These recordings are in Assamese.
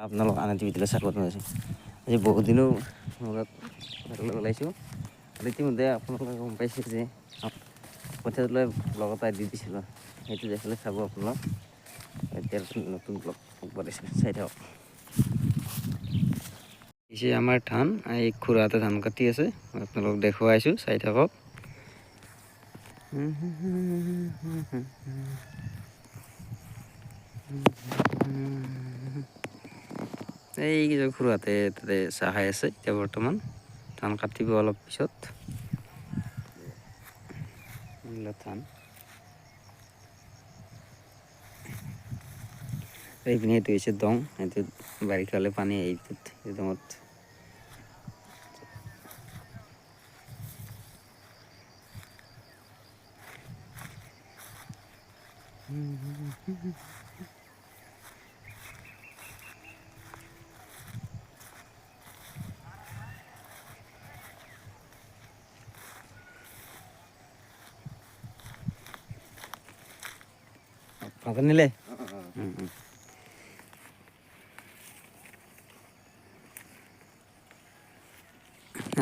আপোনালোক আন এটি ভিডিঅ'লৈ স্বাগতম জনাইছোঁ। আজি বহুদিনো মূৰত কথালৈ ওলাইছোঁ। আৰু ইতিমধ্যে আপোনালোকে গম পাইছে যে কঠীয়া তোলাই ব্লগ এটা দি দিছিলোঁ, সেইটো দেখিলে চাব আপোনালোক। এতিয়া নতুন ব্লগ বনাইছোঁ, চাই থাকক। পিছে আমাৰ ধান এই খুৰাতে ধান কাটি আছে, আপোনালোক দেখুৱাইছোঁ, চাই থাকক। এই খুৰাতে তাতে চাহ খাই আছে এতিয়া বৰ্তমান, ধান কাটিব অলপ পিছত। ধান এইপিনে এইটো হৈছে দং, এইটোত বাৰিষা হ'লে পানী এইটোত এই দঙত। ভাত নিলে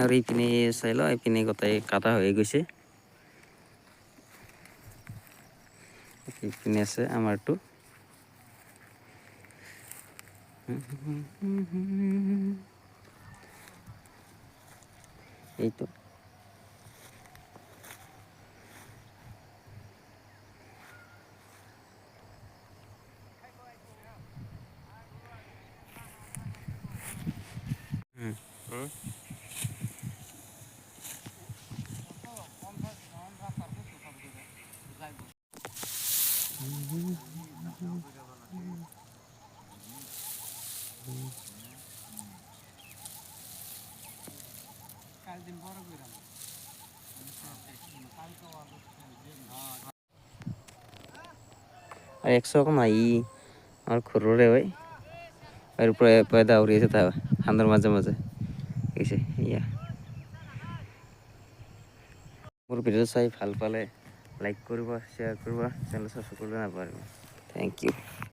আৰু এইপিনে চাই লওঁ, এইপিনে গোটেই কাটা হৈ গৈছে। এইপিনে আছে আমাৰটো। এইটো আৰ 100 কম আই আমাৰ খুৰৰে হয় আৰ উপৰে পয়দা উড়িয়েছে তা হান্দাৰ মাঝে মাঝে এসে ইয়া মোৰ ভিডিও চাই ভাল পালে লাইক কৰিব, শ্বেয়াৰ কৰিব, চেনেল সাবস্ক্ৰাইব কৰিব নাপাহৰিব। Thank U.